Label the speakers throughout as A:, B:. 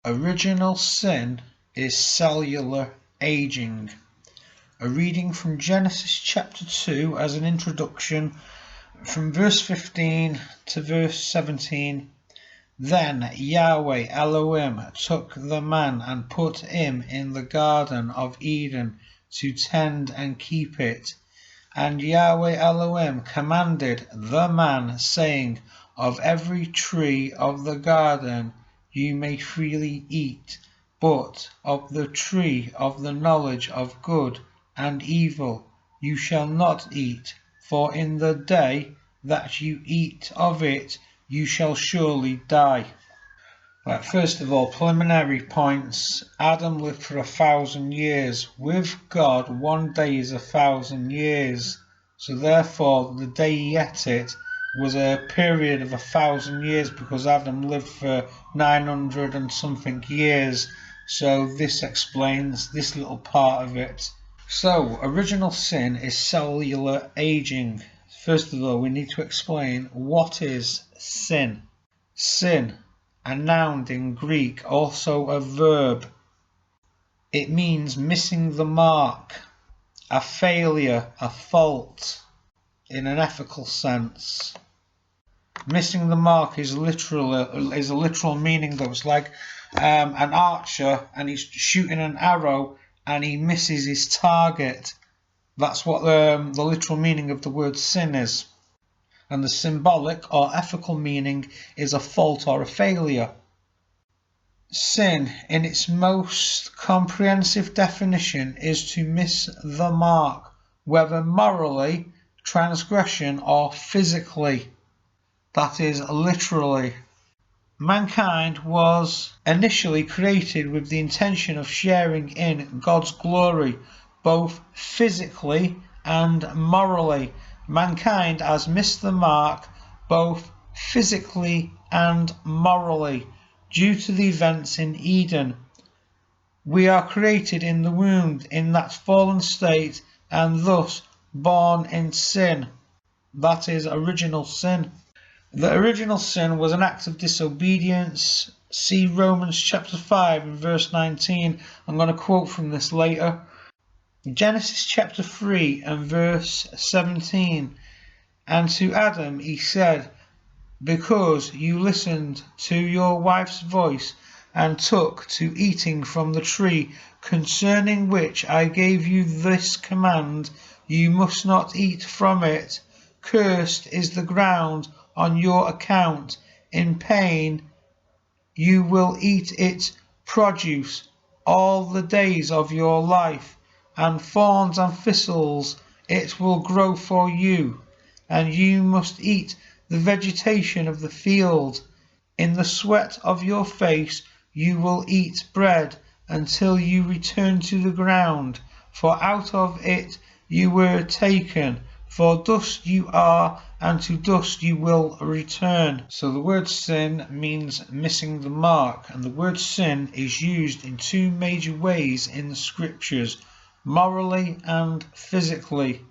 A: Original sin is cellular aging. A reading from Genesis chapter 2 as an introduction from verse 15 to verse 17. Then Yahweh Elohim took the man and put him in the garden of Eden to tend and keep it. And Yahweh Elohim commanded the man, saying, Of every tree of the garden you may freely eat, but of the tree of the knowledge of good and evil you shall not eat, for in the day that you eat of it you shall surely die. Right, first of all, preliminary points. Adam lived for 1,000 years. With God, 1 day is 1,000 years. So therefore, the day he ate it was a period of 1,000 years, because Adam lived for 900 and something years. So this explains this little part of it. So, original sin is cellular aging. First of all, we need to explain what is sin. Sin, a noun in Greek, also a verb. It means missing the mark, a failure, a fault, in an ethical sense. Missing the mark is a literal meaning, though. It's like an archer and he's shooting an arrow and he misses his target. That's what the literal meaning of the word sin is. And the symbolic or ethical meaning is a fault or a failure. Sin, in its most comprehensive definition, is to miss the mark, whether morally, transgression, or physically. That is, literally. Mankind was initially created with the intention of sharing in God's glory, both physically and morally. Mankind has missed the mark both physically and morally due to the events in Eden. We are created in the womb in that fallen state and thus born in sin. That is original sin. The original sin was an act of disobedience. See Romans chapter 5 and verse 19. I'm going to quote from this later. Genesis chapter 3 and verse 17. And to Adam he said, Because you listened to your wife's voice and took to eating from the tree concerning which I gave you this command, you must not eat from it. Cursed is the ground on your account. In pain you will eat its produce all the days of your life, and thorns and thistles it will grow for you, and you must eat the vegetation of the field. In the sweat of your face you will eat bread until you return to the ground, for out of it you were taken. For dust you are, and to dust you will return. So the word sin means missing the mark, and the word sin is used in two major ways in the scriptures, morally and physically.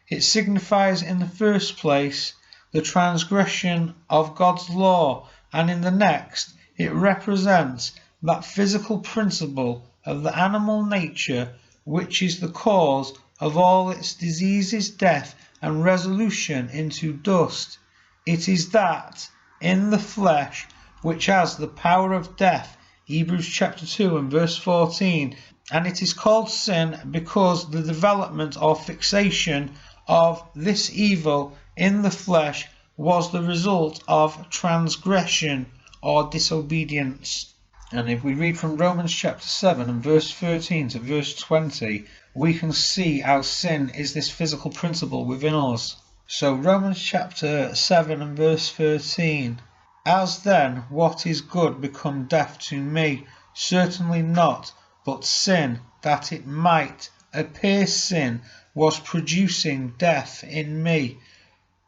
A: It signifies in the first place the transgression of God's law, and in the next it represents that physical principle of the animal nature which is the cause of all its diseases, death, and resolution into dust. It is that in the flesh which has the power of death, Hebrews chapter 2 and verse 14, and it is called sin because the development or fixation of this evil in the flesh was the result of transgression or disobedience. And if we read from Romans chapter 7 and verse 13 to verse 20, we can see how sin is this physical principle within us. So Romans chapter 7 and verse 13. As then what is good become death to me? Certainly not, but sin, that it might appear sin, was producing death in me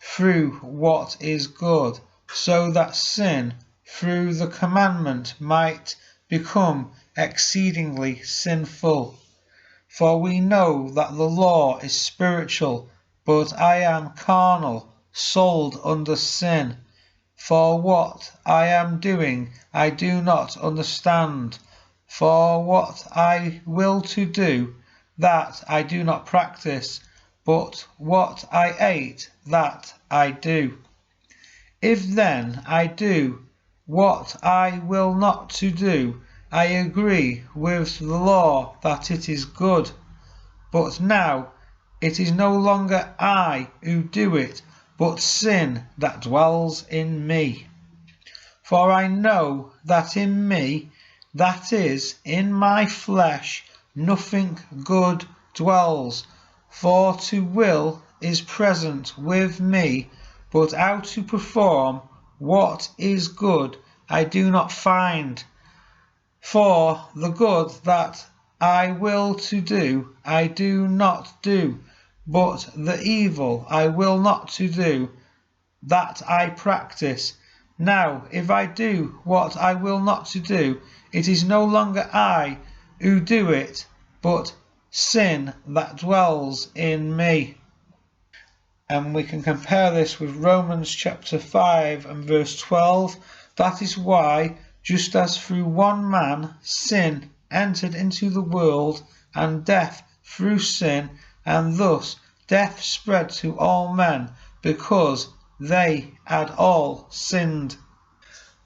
A: through what is good, so that sin through the commandment might become exceedingly sinful. For we know that the law is spiritual, but I am carnal, sold under sin. For what I am doing I do not understand. For what I will to do, that I do not practice, but what I hate, that I do. If then I do what I will not to do, I agree with the law that it is good. But now it is no longer I who do it, but sin that dwells in me. For I know that in me, that is, in my flesh, nothing good dwells. For to will is present with me, but how to perform what is good I do not find. For the good that I will to do, I do not do, but the evil I will not to do, that I practice. Now, if I do what I will not to do, it is no longer I who do it, but sin that dwells in me. And we can compare this with Romans chapter 5 and verse 12. That is why, just as through one man sin entered into the world, and death through sin, and thus death spread to all men, because they had all sinned.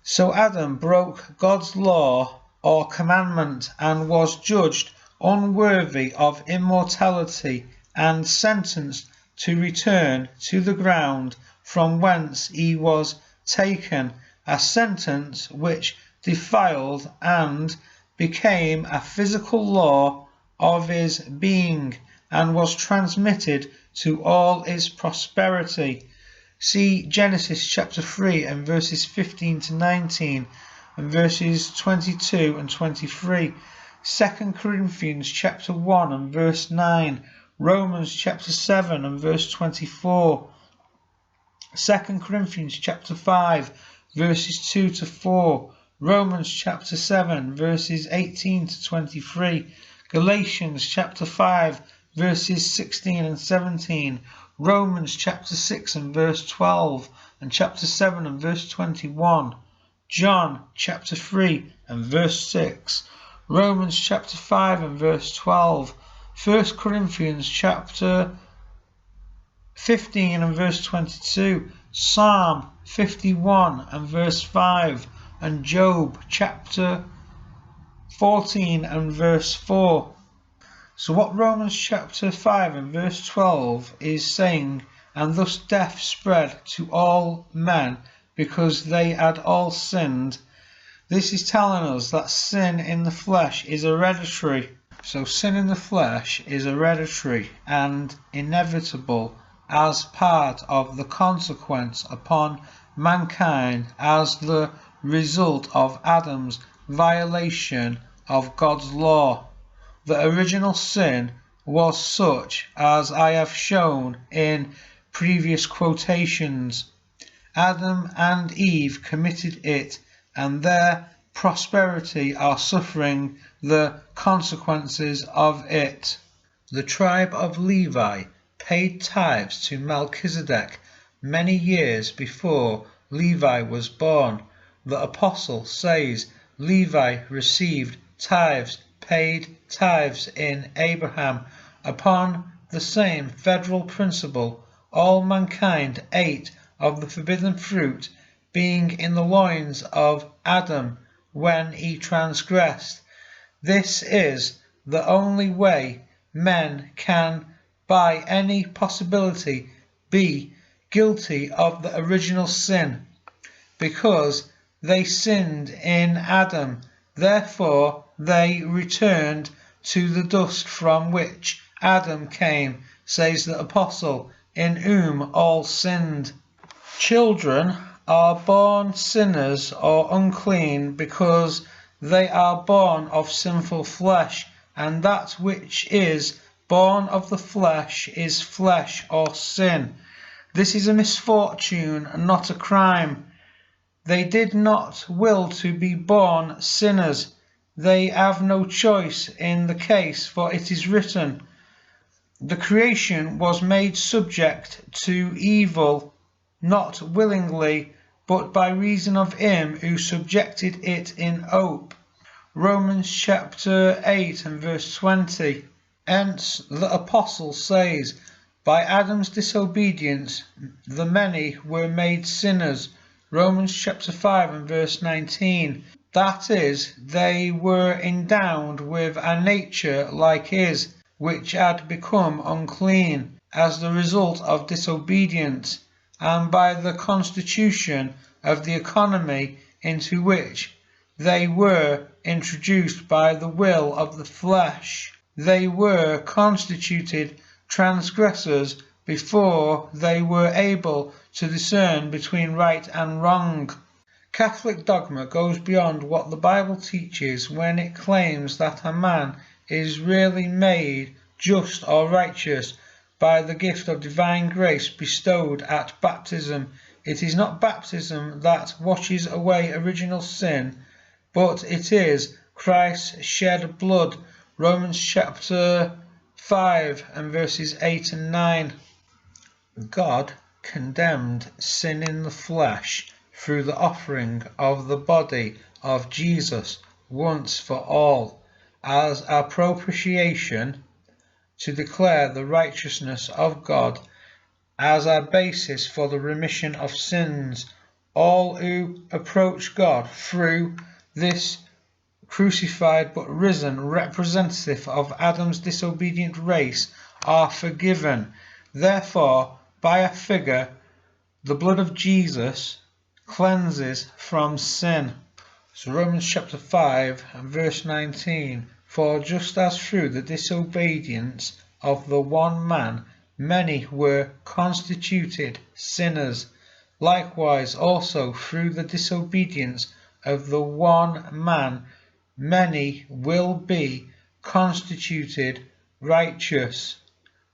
A: So Adam broke God's law or commandment, and was judged unworthy of immortality, and sentenced to return to the ground from whence he was taken, a sentence which defiled and became a physical law of his being, and was transmitted to all his posterity. See Genesis chapter 3 and verses 15 to 19 and verses 22 and 23. 2 Corinthians chapter 1 and verse 9. Romans chapter 7 and verse 24. 2 Corinthians chapter 5 verses 2 to 4. Romans chapter 7 verses 18 to 23. Galatians chapter 5 verses 16 and 17. Romans chapter 6 and verse 12 and chapter 7 and verse 21. John chapter 3 and verse 6. Romans chapter 5 and verse 12. 1 Corinthians chapter 15 and verse 22, Psalm 51 and verse 5, and Job chapter 14 and verse 4. So what Romans chapter 5 and verse 12 is saying, and thus death spread to all men because they had all sinned, this is telling us that sin in the flesh is hereditary. So sin in the flesh is hereditary and inevitable as part of the consequence upon mankind as the result of Adam's violation of God's law. The original sin was such as I have shown in previous quotations. Adam and Eve committed it, and their prosperity are suffering the consequences of it. The tribe of Levi paid tithes to Melchizedek many years before Levi was born. The apostle says Levi received tithes, paid tithes in Abraham. Upon the same federal principle, all mankind ate of the forbidden fruit, being in the loins of Adam when he transgressed. This is the only way men can by any possibility be guilty of the original sin, because they sinned in Adam. Therefore they returned to the dust from which Adam came, says the apostle, in whom all sinned. Children are born sinners or unclean because they are born of sinful flesh, and that which is born of the flesh is flesh or sin. This is a misfortune, not a crime. They did not will to be born sinners. They have no choice in the case, for it is written, the creation was made subject to evil, not willingly, but by reason of him who subjected it in hope. Romans chapter 8 and verse 20. Hence the apostle says, by Adam's disobedience the many were made sinners. Romans chapter 5 and verse 19. That is, they were endowed with a nature like his, which had become unclean as the result of disobedience, and by the constitution of the economy into which they were introduced by the will of the flesh, they were constituted transgressors before they were able to discern between right and wrong. Catholic dogma goes beyond what the Bible teaches when it claims that a man is really made just or righteous by the gift of divine grace bestowed at baptism. It is not baptism that washes away original sin, but it is Christ's shed blood. Romans chapter 5 and verses 8 and 9. God condemned sin in the flesh through the offering of the body of Jesus once for all, as a propitiation, to declare the righteousness of God as a basis for the remission of sins. All who approach God through this crucified but risen representative of Adam's disobedient race are forgiven. Therefore, by a figure, the blood of Jesus cleanses from sin. So Romans chapter 5 and verse 19. For just as through the disobedience of the one man many were constituted sinners, likewise also through the disobedience of the one man many will be constituted righteous.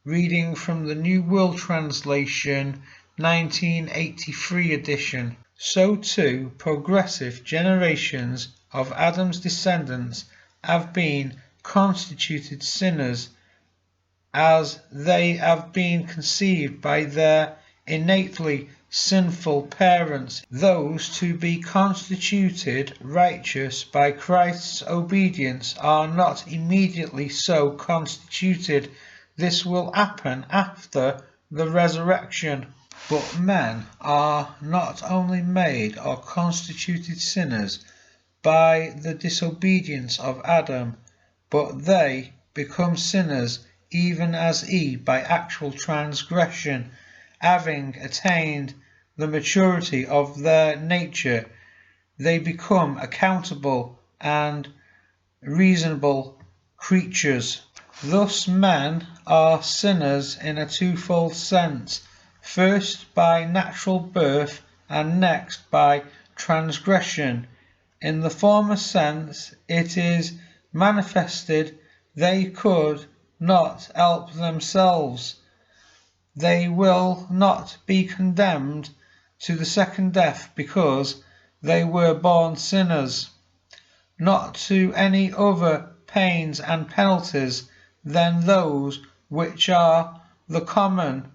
A: Reading from the New World Translation, 1983 edition. So too progressive generations of Adam's descendants have been constituted sinners, as they have been conceived by their innately sinful parents. Those to be constituted righteous by Christ's obedience are not immediately so constituted. This will happen after the resurrection. But men are not only made or constituted sinners by the disobedience of Adam, but they become sinners even as he by actual transgression. Having attained the maturity of their nature, they become accountable and reasonable creatures. Thus men are sinners in a twofold sense, first by natural birth and next by transgression. In the former sense, it is manifested they could not help themselves. They will not be condemned to the second death because they were born sinners, not to any other pains and penalties than those which are the common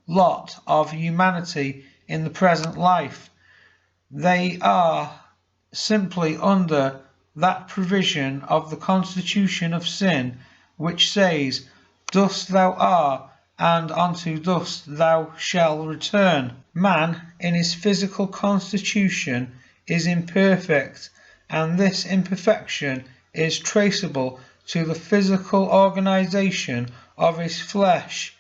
A: lot of humanity in the present life. They are simply under that provision of the constitution of sin which says, dust thou art, and unto dust thou shalt return. Man in his physical constitution is imperfect, and this imperfection is traceable to the physical organization of his flesh,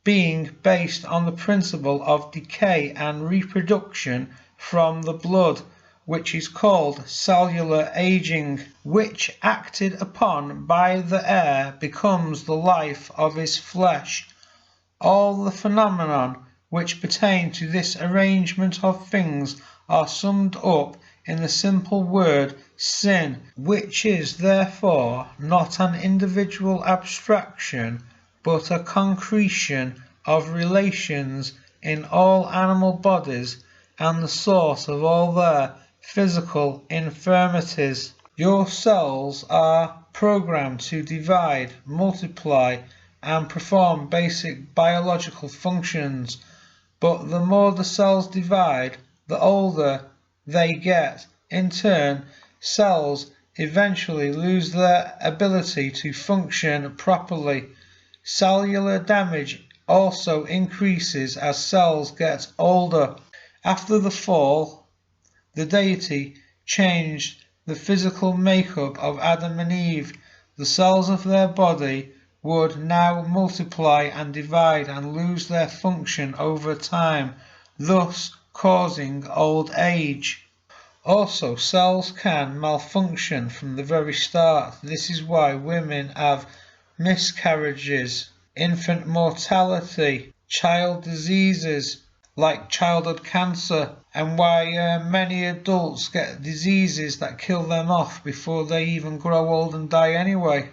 A: being based on the principle of decay and reproduction from the blood, which is called cellular aging, which acted upon by the air becomes the life of his flesh. All the phenomena which pertain to this arrangement of things are summed up in the simple word sin, which is therefore not an individual abstraction, but a concretion of relations in all animal bodies and the source of all their physical infirmities. Your cells are programmed to divide, multiply, and perform basic biological functions, but the more the cells divide, the older they get. In turn, cells eventually lose their ability to function properly. Cellular damage also increases as cells get older. After the fall, the deity changed the physical makeup of Adam and Eve. The cells of their body would now multiply and divide and lose their function over time, thus causing old age. Also, cells can malfunction from the very start. This is why women have miscarriages, infant mortality, child diseases like childhood cancer, and why many adults get diseases that kill them off before they even grow old and die anyway.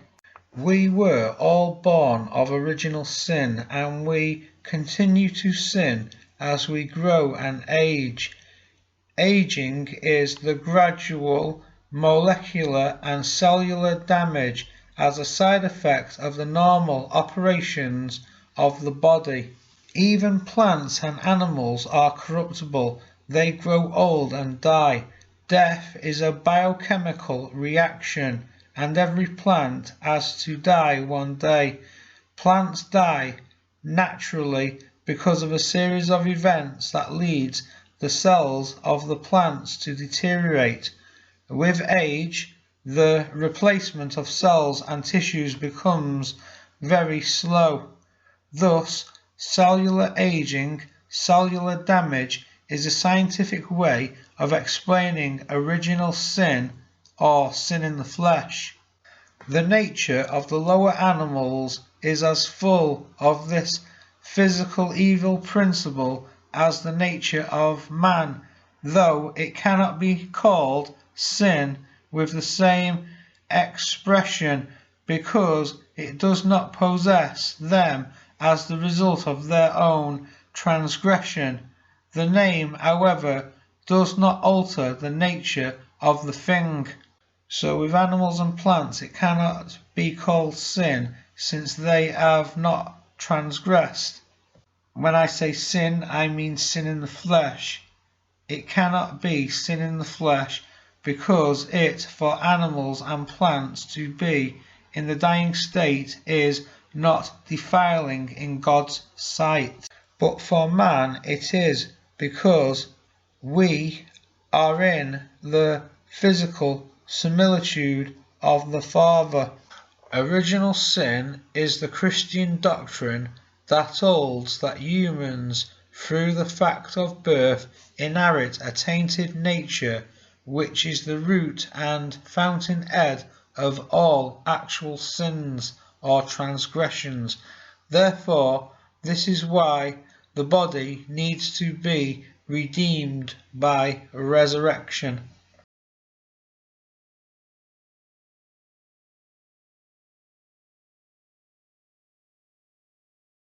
A: We were all born of original sin, and we continue to sin as we grow and age. Aging is the gradual molecular and cellular damage as a side effect of the normal operations of the body. Even plants and animals are corruptible. They grow old and die. Death is a biochemical reaction, and every plant has to die one day. Plants die naturally because of a series of events that leads the cells of the plants to deteriorate. With age, the replacement of cells and tissues becomes very slow. Thus, cellular aging, cellular damage, is a scientific way of explaining original sin or sin in the flesh. The nature of the lower animals is as full of this physical evil principle as the nature of man, though it cannot be called sin with the same expression because it does not possess them as the result of their own transgression. The name, however, does not alter the nature of the thing. So with animals and plants it cannot be called sin, since they have not transgressed. When I say sin, I mean sin in the flesh. It cannot be sin in the flesh because it, for animals and plants to be in the dying state, is not defiling in God's sight. But for man it is, because we are in the physical similitude of the Father. Original sin is the Christian doctrine that holds that humans, through the fact of birth, inherit a tainted nature, which is the root and fountainhead of all actual sins or transgressions. Therefore, this is why the body needs to be redeemed by resurrection.